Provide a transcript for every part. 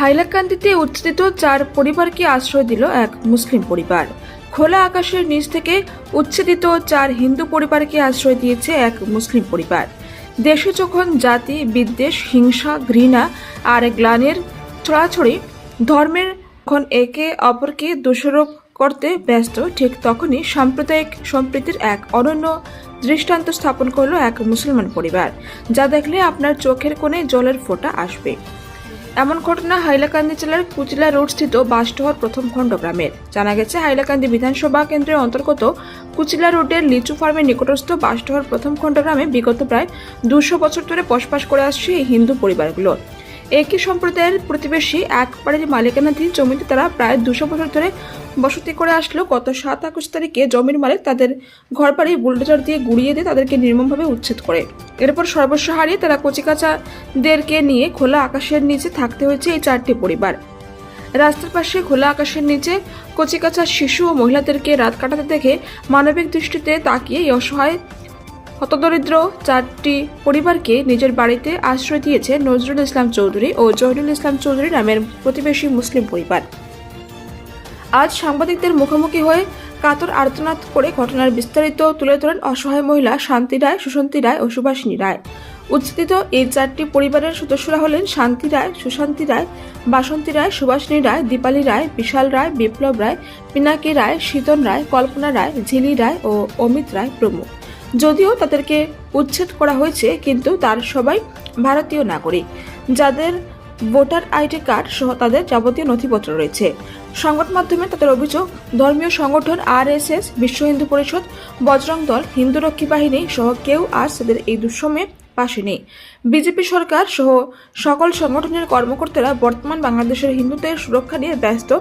হাইলাকান্দিতে উচ্ছেদিত 4 পরিবারকে আশ্রয় দিল এক মুসলিম পরিবার। খোলা আকাশের নিচ থেকে উচ্ছেদিত 4 হিন্দু পরিবারকে আশ্রয় দিয়েছে এক মুসলিম পরিবার। দেশে যখন জাতি বিদ্বেষ, হিংসা, ঘৃণা আর গ্লানির ছড়াছড়ি, ধর্মের যখন একে অপরকে দোষারোপ করতে ব্যস্ত, ঠিক তখনই সাম্প্রদায়িক সম্প্রীতির এক অনন্য দৃষ্টান্ত স্থাপন করলো এক মুসলমান পরিবার, যা দেখলে আপনার চোখের কোণে জলের ফোঁটা আসবে। এমন ঘটনা হাইলাকান্দি জেলার কুচিলা রোড স্থিত বাসডোহার প্রথম খণ্ড গ্রামের। জানা গেছে, হাইলাকান্দি বিধানসভা কেন্দ্রের অন্তর্গত কুচিলা রোডের লিচু ফার্মের নিকটস্থ বাসডোহার প্রথম খণ্ড গ্রামে বিগত প্রায় 200 বছর ধরে বসবাস করে আসছে এই হিন্দু পরিবারগুলো। একই সম্প্রদায়ের প্রতিবেশী এক বাড়ির মালিকানাধীন জমিতে তারা প্রায় 200 বছর ধরে বসতি করে আসলেও গত 7 আগস্ট তারিখে জমির মালিক তাদের ঘরবাড়ি বুলডোজার দিয়ে গুড়িয়ে দিয়ে তাদেরকে নির্মমভাবে উচ্ছেদ করে। এরপর সর্বস্ব হারিয়ে তারা কচিকাচাদেরকে নিয়ে খোলা আকাশের নিচে থাকতে হয়েছে এই 4টি পরিবার। রাস্তার পাশে খোলা আকাশের নিচে কচিকাচা শিশু ও মহিলাদেরকে রাত কাটাতে দেখে মানবিক দৃষ্টিতে তাকিয়ে এই অসহায় হতদরিদ্র 4টি পরিবারকে নিজের বাড়িতে আশ্রয় দিয়েছে নজরুল ইসলাম চৌধুরী ও জহিরুল ইসলাম চৌধুরী নামের প্রতিবেশী মুসলিম পরিবার। আজ সাংবাদিকদের মুখোমুখি হয়ে কাতর আর্তনাদ করে ঘটনার বিস্তারিত তুলে ধরেন অসহায় মহিলা শান্তি রায়, সুশান্তি রায় ও সুভাষিনী রায়। উচ্ছেদিত এই 4টি পরিবারের সদস্যরা হলেন শান্তি রায়, সুশান্তি রায়, বাসন্তী রায়, সুভাষিনী রায়, দীপালি রায়, বিশাল রায়, বিপ্লব রায়, পিনাকি রায়, শীতন রায়, কল্পনা রায়, ঝিলি রায় ও অমিত রায় প্রমুখ। যদিও তাদেরকে উচ্ছেদ করা হয়েছে, কিন্তু তার সবাই ভারতীয় নাগরিক, যাদের ভোটার আইডি কার্ড সহ তাদের যাবতীয় নথিপত্র রয়েছে। সংবাদ মাধ্যমে তাদের অভিযোগ, ধর্মীয় সংগঠন RSS, বিশ্ব হিন্দু পরিষদ, বজরং দল, হিন্দু রক্ষী বাহিনী সহ কেউ আজ তাদের এই দুঃসময়ে পাশে নেই। বিজেপি সরকার সহ সকল সংগঠনের কর্মকর্তারা বর্তমান বাংলাদেশের হিন্দুদের সুরক্ষা নিয়ে ব্যস্ত,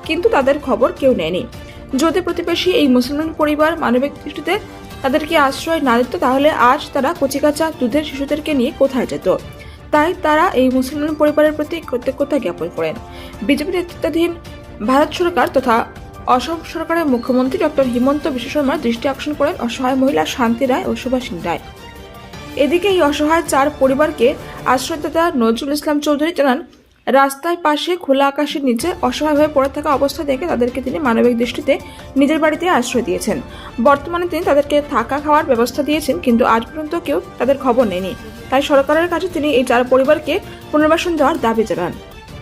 কিন্তু তাদের খবর কেউ নেয়নি। যদি প্রতিবেশী এই মুসলমান পরিবার মানবিক দৃষ্টিতে তাদেরকে আশ্রয় না দিত, তাহলে আজ তারা কচিকাচা দুধের শিশুদেরকে নিয়ে কোথায় যেত? তাই তারা এই মুসলমান পরিবারের প্রতি কৃতজ্ঞতা জ্ঞাপন করেন। বিজেপি নেতৃত্বাধীন ভারত সরকার তথা অসম সরকারের মুখ্যমন্ত্রী ডক্টর হিমন্ত বিশ্ব শর্মার দৃষ্টি আকর্ষণ করেন অসহায় মহিলা শান্তি রায় ও সুভাষিনী রায়। এদিকে এই অসহায় 4 পরিবারকে আশ্রয়দাতা নজরুল ইসলাম চৌধুরী জানান, রাস্তার পাশে খোলা আকাশের নিচে অসহায়ভাবে পড়ে থাকা অবস্থা দেখে তাদেরকে তিনি মানবিক দৃষ্টিতে নিজের বাড়িতে আশ্রয় দিয়েছেন। বর্তমানে তিনি তাদেরকে থাকা খাওয়ার ব্যবস্থা দিয়েছেন, কিন্তু আজ পর্যন্ত কেউ তাদের খবর নেয়নি। তাই সরকারের কাছে তিনি এই 4 পরিবারকে পুনর্বাসন দেওয়ার দাবি জানান।